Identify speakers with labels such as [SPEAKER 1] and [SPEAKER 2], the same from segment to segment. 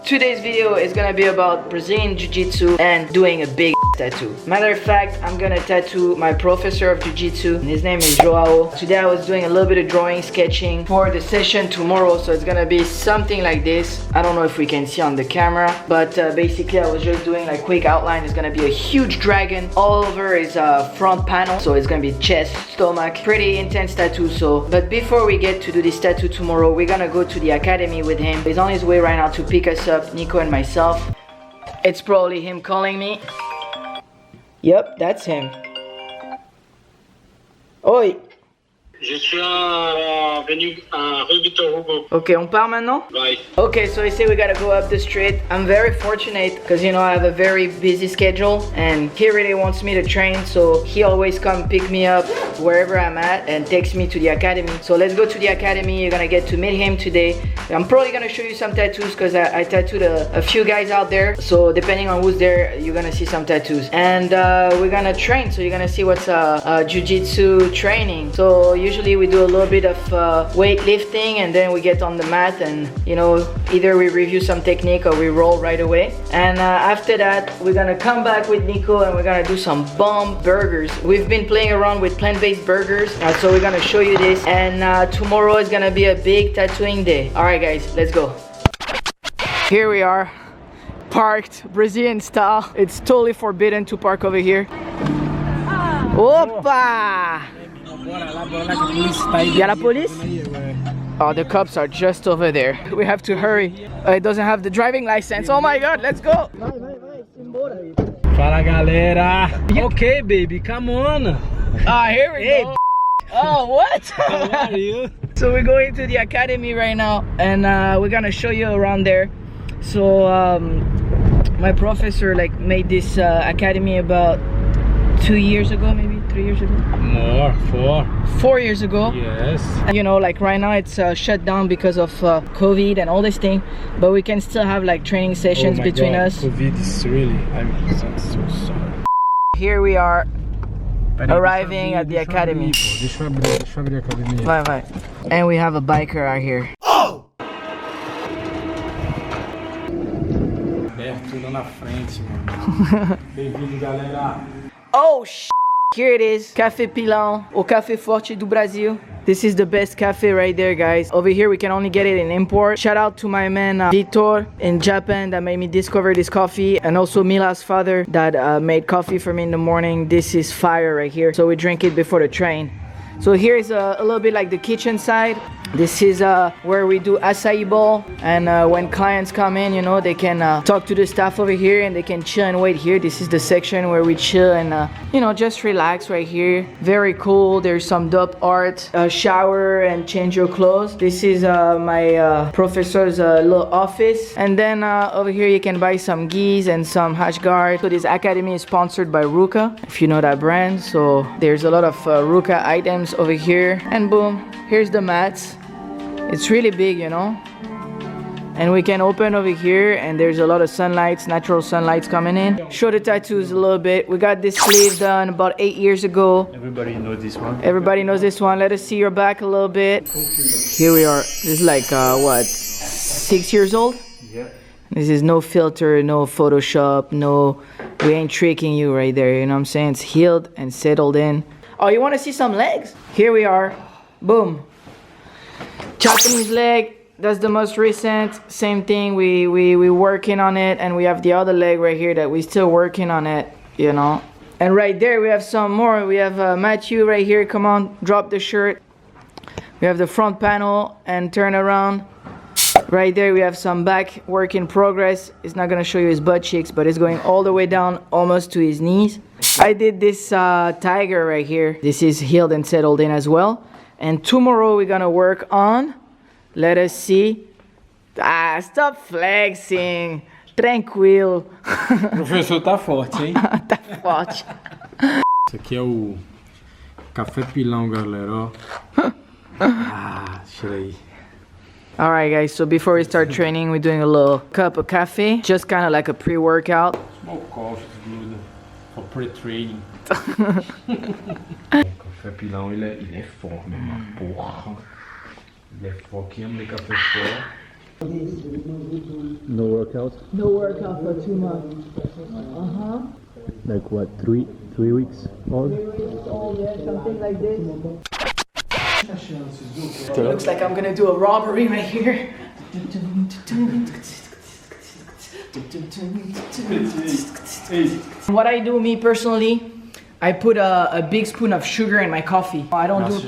[SPEAKER 1] Today's video is gonna be about Brazilian Jiu-Jitsu and doing a big tattoo. Matter of fact, I'm gonna tattoo my professor of Jiu-Jitsu. His name is Joao. Today I was doing a little bit of drawing, sketching for the session tomorrow, so it's gonna be something like this. I don't know if we can see on the camera, but basically I was just doing like quick outline. It's gonna be a huge dragon all over his front panel, so it's gonna be chest, stomach, pretty intense tattoo. So, but before we get to do this tattoo tomorrow, we're gonna go to the academy with him. He's on his way right now to pick us up, Nico and myself. It's probably him calling me. Yep, that's him. Oi.
[SPEAKER 2] Je suis venu à rue Victor Hugo.
[SPEAKER 1] Okay, on part maintenant?
[SPEAKER 2] Bye.
[SPEAKER 1] Okay, so he said we gotta go up the street. I'm very fortunate because, you know, I have a very busy schedule and he really wants me to train, so he always come pick me up wherever I'm at and takes me to the academy. So let's go to the academy. You're gonna get to meet him today. I'm probably gonna show you some tattoos because I tattooed a few guys out there. So depending on who's there, you're gonna see some tattoos. And we're gonna train, so you're gonna see what's jiu-jitsu training. So usually we do a little bit of weightlifting and then we get on the mat and, you know, either we review some technique or we roll right away. And after that, we're gonna come back with Nico and we're gonna do some bomb burgers. We've been playing around with plant-based burgers, so we're gonna show you this. And tomorrow is gonna be a big tattooing day. All right, guys, let's go. Here we are, parked Brazilian style. It's totally forbidden to park over here. Opa! Yeah, the police? Oh, the cops are just over there. We have to hurry. It doesn't have the driving license. Oh my god, let's go!
[SPEAKER 3] Fala galera! Okay, baby, come on!
[SPEAKER 1] Ah, here we go! Oh, what?
[SPEAKER 3] How are you?
[SPEAKER 1] So we're going to the academy right now and we're gonna show you around there. So my professor like made this academy about 2 years ago, maybe 3 years ago.
[SPEAKER 3] More, 4.
[SPEAKER 1] 4 years ago.
[SPEAKER 3] Yes.
[SPEAKER 1] You know, like right now it's shut down because of COVID and all this thing, but we can still have like training sessions between us.
[SPEAKER 3] COVID is really, I'm so sorry.
[SPEAKER 1] Here we are arriving at the academy. Vai, vai. And we have a biker out here.
[SPEAKER 3] Oh! Tudo na frente, mano. Bem-vindo, galera.
[SPEAKER 1] Oh, here it is, Café Pilão, o Café Forte do Brasil. This is the best cafe right there, guys. Over here, we can only get it in import. Shout out to my man, Vitor in Japan that made me discover this coffee. And also Mila's father that made coffee for me in the morning. This is fire right here. So we drink it before the train. So here is a little bit like the kitchen side. This is where we do acai bowl, and when clients come in, you know, they can talk to the staff over here and they can chill and wait here. This is the section where we chill and you know, just relax right here. Very cool. There's some dope art, shower and change your clothes. This is my professor's little office, and then over here you can buy some gis and some hash guard. So this academy is sponsored by Ruka, if you know that brand. So there's a lot of Ruka items over here, and boom, here's the mats. It's really big, you know, and we can open over here and there's a lot of sunlights, natural sunlights coming in. Show the tattoos a little bit. We got this sleeve done about 8 years ago.
[SPEAKER 3] Everybody knows this one.
[SPEAKER 1] Everybody knows this one. Let us see your back a little bit. Here we are. This is like what, 6 years old?
[SPEAKER 3] Yeah.
[SPEAKER 1] This is no filter, no Photoshop, no, we ain't tricking you right there, you know what I'm saying? It's healed and settled in. Oh, you want to see some legs? Here we are. Boom. Japanese leg, that's the most recent. Same thing, we working on it, and we have the other leg right here that we still working on it, you know. And right there we have some more. We have Matthew right here. Come on, drop the shirt. We have the front panel and turn around. Right there we have some back work in progress. It's not gonna show you his butt cheeks, but it's going all the way down almost to his knees. I did this tiger right here. This is healed and settled in as well. And tomorrow we're gonna work on, let us see. Ah, stop flexing. Tranquilo.
[SPEAKER 3] O professor tá forte, hein?
[SPEAKER 1] Tá forte.
[SPEAKER 3] Esse aqui é o Café Pilão, galera, ó. Ah, tira aí.
[SPEAKER 1] Alright guys, so before we start training, we're doing a little cup of coffee. Just kind of like a pre-workout.
[SPEAKER 3] Small coffee is good for pre-training. Café Pilão, ele é forte, meu irmão. Porra. Ele é forte, quem ama de café forte. No workout?
[SPEAKER 1] No workout for 2 months.
[SPEAKER 3] Like what, 3 weeks old?
[SPEAKER 1] 3 weeks old, yeah, something like this. It looks like I'm gonna do a robbery right here. What I do, me personally, I put a big spoon of sugar in my coffee. I don't do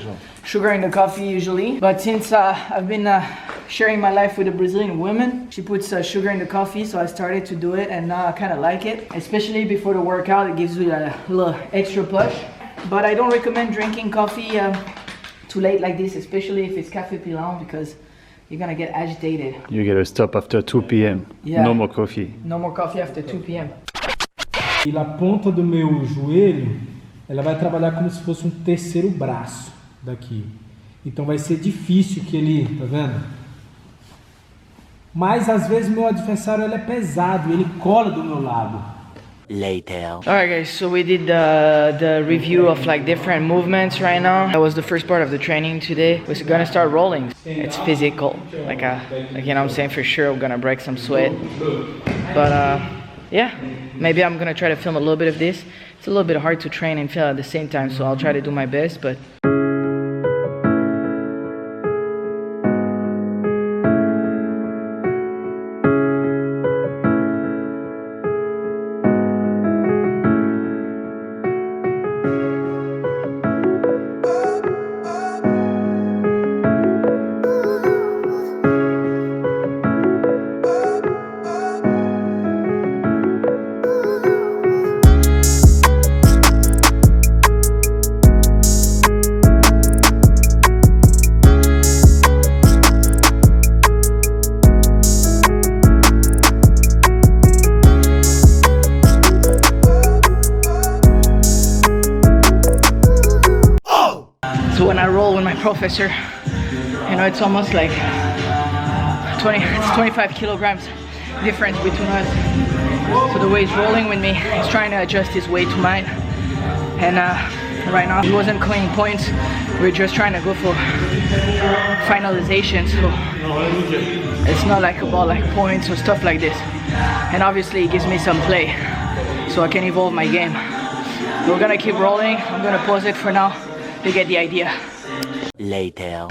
[SPEAKER 1] sugar in the coffee usually, but since I've been sharing my life with a Brazilian woman, she puts sugar in the coffee, so I started to do it, and now I kind of like it. Especially before the workout, it gives you a little extra push. But I don't recommend drinking coffee too late like this, especially if it's café pilão, because you're gonna get agitated.
[SPEAKER 3] You get a stop after 2 p.m.
[SPEAKER 1] Yeah.
[SPEAKER 3] No more coffee.
[SPEAKER 1] No more coffee after 2 p.m.
[SPEAKER 4] E a ponta do meu joelho, ela vai trabalhar como se fosse um terceiro braço daqui. Então vai ser difícil que ele, tá vendo? Mas às vezes meu adversário ele é pesado, ele cola do meu lado.
[SPEAKER 5] Later.
[SPEAKER 1] Alright guys, so we did the review of like different movements right now. That was the first part of the training today. We're gonna start rolling. It's physical, like you know what I'm saying, for sure we're gonna break some sweat. But yeah, maybe I'm gonna try to film a little bit of this. It's a little bit hard to train and film at the same time, so I'll try to do my best, but so when I roll with my professor, you know, it's almost like 25 kilograms difference between us. So the way he's rolling with me, he's trying to adjust his weight to mine. And right now he wasn't claiming points. We're just trying to go for finalization. So it's not like about like points or stuff like this. And obviously it gives me some play, so I can evolve my game. We're gonna keep rolling. I'm gonna pause it for now. You get the idea.
[SPEAKER 5] Later.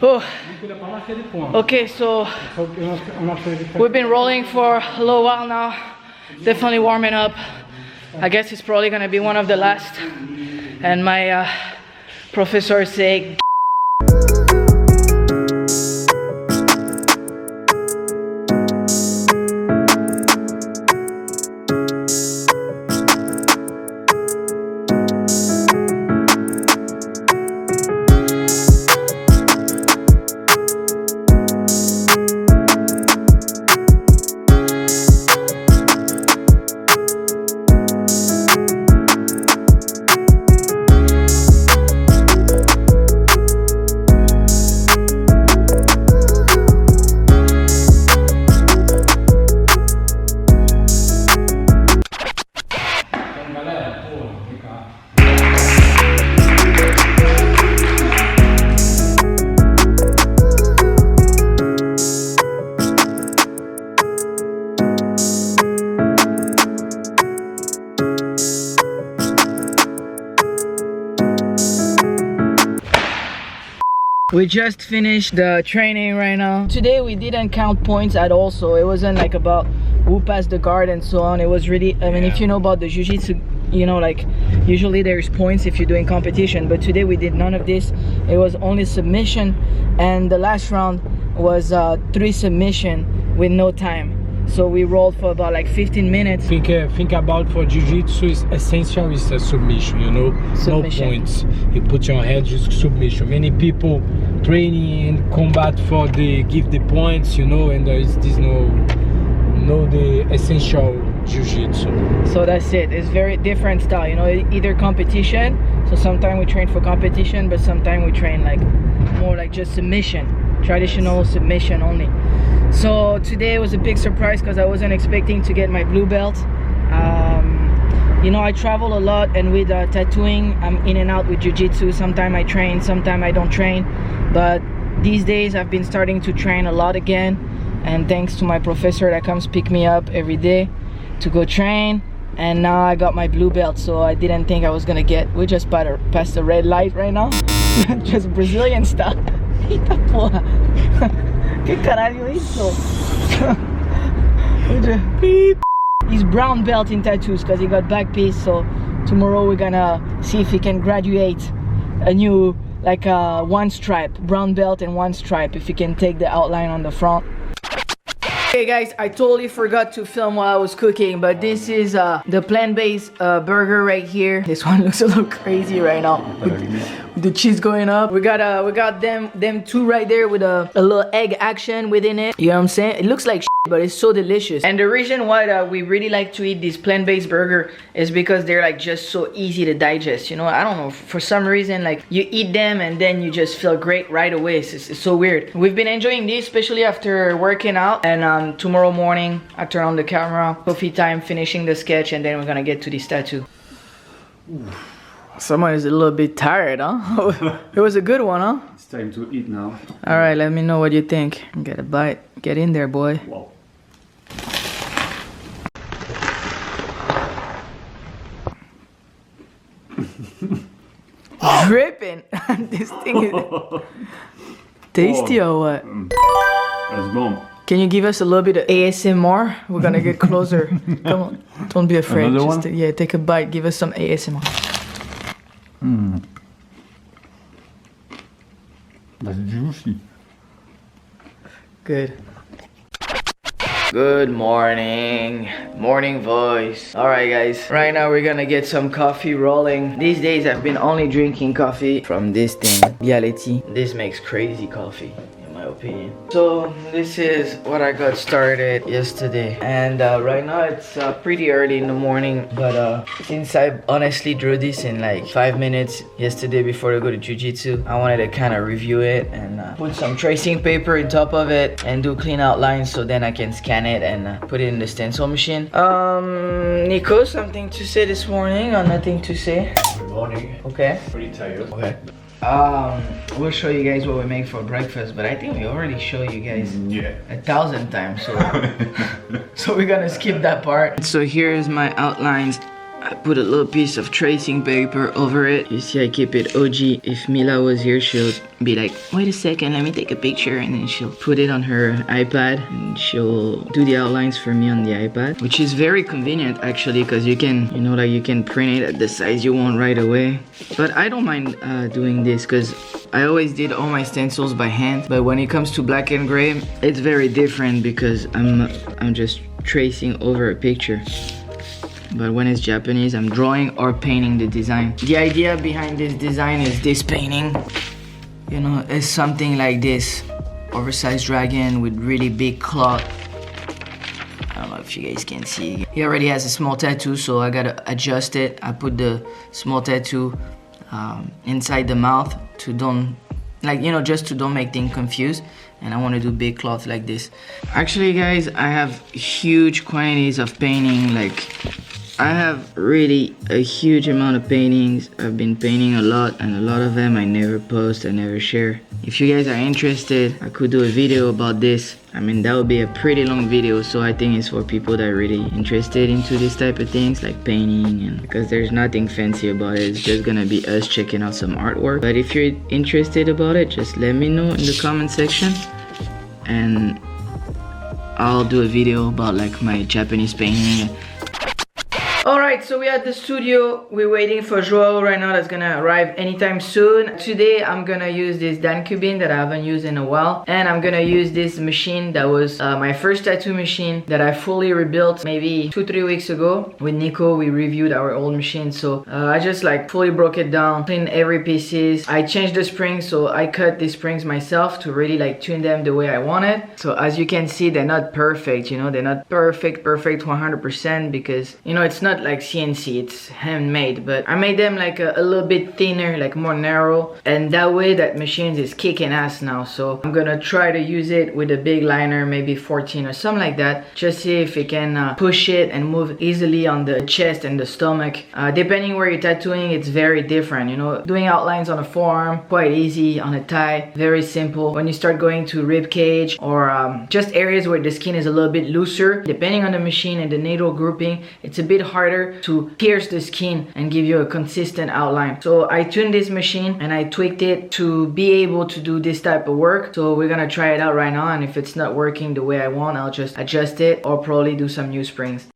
[SPEAKER 1] Oh. Okay, so we've been rolling for a little while now. Definitely warming up. I guess it's probably gonna be one of the last. And my professor say, we just finished the training right now. Today we didn't count points at all, so it wasn't like about who passed the guard and so on. It was really, I mean, if you know about the jiu-jitsu, you know, like usually there's points if you're doing competition, but today we did none of this. It was only submission, and the last round was 3 submission with no time. So we rolled for about like 15 minutes.
[SPEAKER 4] Think about for jiu-jitsu is essential is a submission, you know,
[SPEAKER 1] Submission.
[SPEAKER 4] no points. You put your head just submission. Many people training in combat for the give the points, you know, and there is this no the essential jiu-jitsu.
[SPEAKER 1] So that's it. It's very different style, you know, either competition. So sometimes we train for competition, but sometimes we train like more like just submission, traditional submission only. So today was a big surprise because I wasn't expecting to get my blue belt. You know, I travel a lot, and with tattooing, I'm in and out with jiu-jitsu. Sometimes I train, sometimes I don't train. But these days I've been starting to train a lot again, and thanks to my professor that comes pick me up every day to go train. And now I got my blue belt, so I didn't think I was gonna get. We just past the red light right now. Just Brazilian style. Eita porra. Que caralho é isso? He's brown belt in tattoos because he got back piece, so tomorrow we're gonna see if he can graduate a new, like a one stripe, brown belt and one stripe, if he can take the outline on the front. Okay guys, I totally forgot to film while I was cooking, but this is the plant-based burger right here. This one looks a little crazy right now with the cheese going up. We got them two right there with a little egg action within it. You know what I'm saying? It looks like shit, but it's so delicious. And the reason why we really like to eat this plant-based burger is because they're like just so easy to digest. You know, I don't know, for some reason, like you eat them and then you just feel great right away. It's so weird. We've been enjoying these, especially after working out, and tomorrow morning I turn on the camera, coffee time, finishing the sketch, and then we're gonna get to this tattoo. Someone is a little bit tired, huh? It was a good one, huh?
[SPEAKER 3] It's time to eat now.
[SPEAKER 1] All right, let me know what you think. Get a bite. Get in there, boy.
[SPEAKER 3] Wow.
[SPEAKER 1] Dripping. This thing is tasty or what?
[SPEAKER 3] That's bomb.
[SPEAKER 1] Can you give us a little bit of ASMR? We're gonna get closer. Come on, don't be afraid.
[SPEAKER 3] Another
[SPEAKER 1] Just
[SPEAKER 3] one?
[SPEAKER 1] yeah, take a bite. Give us some ASMR.
[SPEAKER 3] That's juicy.
[SPEAKER 1] Good. Good morning. Morning voice. Alright guys, right now we're gonna get some coffee rolling. These days I've been only drinking coffee from this thing, Bialetti. This makes crazy coffee, in my opinion. So this is what I got started yesterday, and right now it's pretty early in the morning, but since I honestly drew this in like 5 minutes yesterday before I go to Jiu-Jitsu, I wanted to kind of review it and put some tracing paper on top of it and do clean outlines, so then I can scan it and put it in the stencil machine. Nico, something to say this morning or nothing to say?
[SPEAKER 3] Good morning.
[SPEAKER 1] Okay.
[SPEAKER 3] Pretty tired.
[SPEAKER 1] Okay. We'll show you guys what we make for breakfast, but I think we already showed you guys 1,000 times, so so we're gonna skip that part. So here's my outlines. I put a little piece of tracing paper over it. You see I keep it OG. If Mila was here, she'll be like, wait a second, let me take a picture, and then she'll put it on her iPad and she'll do the outlines for me on the iPad, which is very convenient actually, because you can, you know, like you can print it at the size you want right away. But I don't mind doing this because I always did all my stencils by hand, but when it comes to black and gray, it's very different because I'm just tracing over a picture. But when it's Japanese, I'm drawing or painting the design. The idea behind this design is this painting. You know, it's something like this. Oversized dragon with really big cloth. I don't know if you guys can see. He already has a small tattoo, so I gotta adjust it. I put the small tattoo inside the mouth to don't, like, you know, just to don't make things confused. And I want to do big cloth like this. Actually guys, I have huge quantities of painting. Like, I have really a huge amount of paintings. I've been painting a lot, and a lot of them I never post, I never share. If you guys are interested, I could do a video about this. I mean, that would be a pretty long video, so I think it's for people that are really interested into this type of things, like painting, and because there's nothing fancy about it. It's just gonna be us checking out some artwork. But if you're interested about it, just let me know in the comment section, and I'll do a video about like my Japanese painting. Alright, so we're at the studio. We're waiting for Joao right now, that's gonna arrive anytime soon. Today I'm gonna use this Dan Cubin that I haven't used in a while, and I'm gonna use this machine that was my first tattoo machine that I fully rebuilt maybe 2-3 weeks ago. With Nico, we reviewed our old machine, so I just like fully broke it down, cleaned every pieces. I changed the springs, so I cut the springs myself to really like tune them the way I wanted. So as you can see, they're not perfect, you know, they're not perfect 100%, because you know, it's not not like CNC, it's handmade, but I made them like a little bit thinner, like more narrow, and that way that machine is kicking ass now. So I'm gonna try to use it with a big liner, maybe 14 or something like that, just see if it can push it and move easily on the chest and the stomach. Depending where you're tattooing, it's very different, you know. Doing outlines on a forearm, quite easy. On a thigh, very simple. When you start going to rib cage or just areas where the skin is a little bit looser, depending on the machine and the needle grouping, it's a bit harder to pierce the skin and give you a consistent outline. So I tuned this machine and I tweaked it to be able to do this type of work. So we're gonna try it out right now, and if it's not working the way I want, I'll just adjust it or probably do some new springs.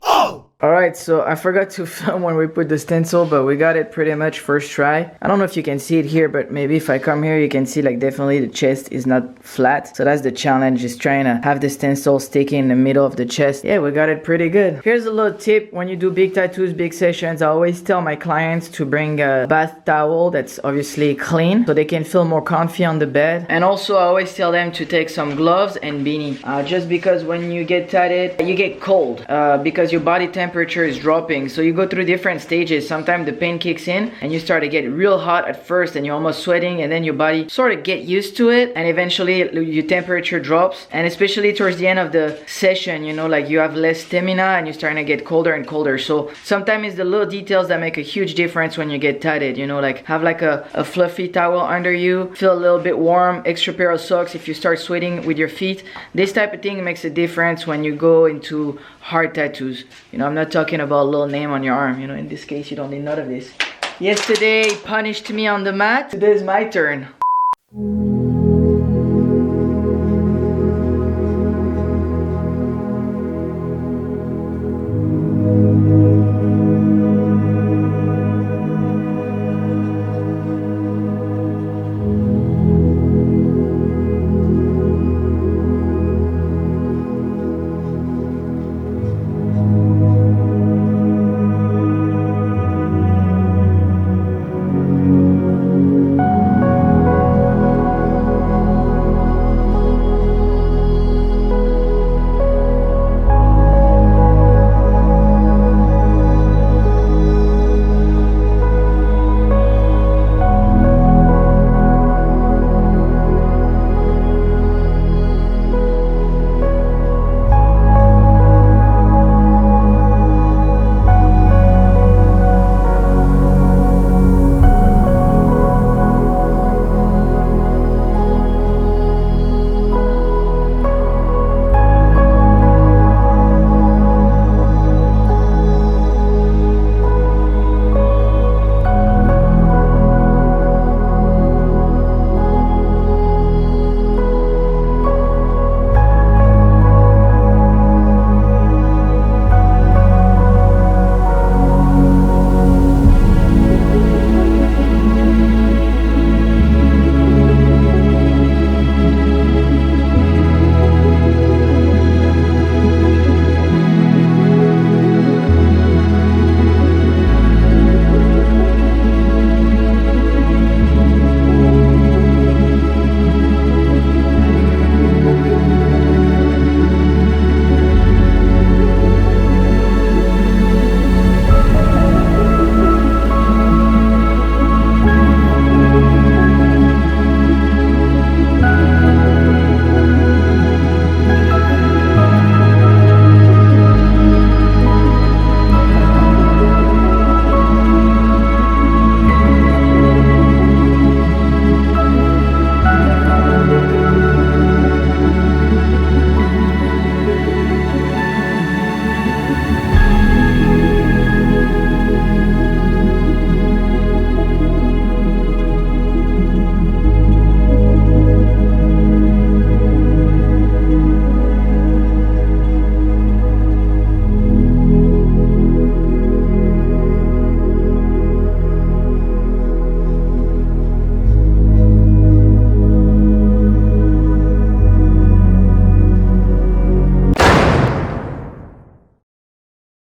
[SPEAKER 1] Alright, so I forgot to film when we put the stencil, but we got it pretty much first try. I don't know if you can see it here, but maybe if I come here you can see like definitely the chest is not flat. So that's the challenge, is trying to have the stencil sticking in the middle of the chest. Yeah, we got it pretty good. Here's a little tip: when you do big tattoos, big sessions, I always tell my clients to bring a bath towel that's obviously clean so they can feel more comfy on the bed. And also I always tell them to take some gloves and beanie, just because when you get tatted, you get cold because your body temperature is dropping, so you go through different stages. Sometimes the pain kicks in and you start to get real hot at first and you're almost sweating, and then your body sort of get used to it, and eventually your temperature drops. And especially towards the end of the session, you know, like you have less stamina and you're starting to get colder and colder. So sometimes it's the little details that make a huge difference when you get tatted, you know, like have like a fluffy towel under you, feel a little bit warm, extra pair of socks if you start sweating with your feet. This type of thing makes a difference when you go into hard tattoos. You know, I'm not talking about a little name on your arm, you know, in this case you don't need none of this. Yesterday he punished me on the mat, today's my turn.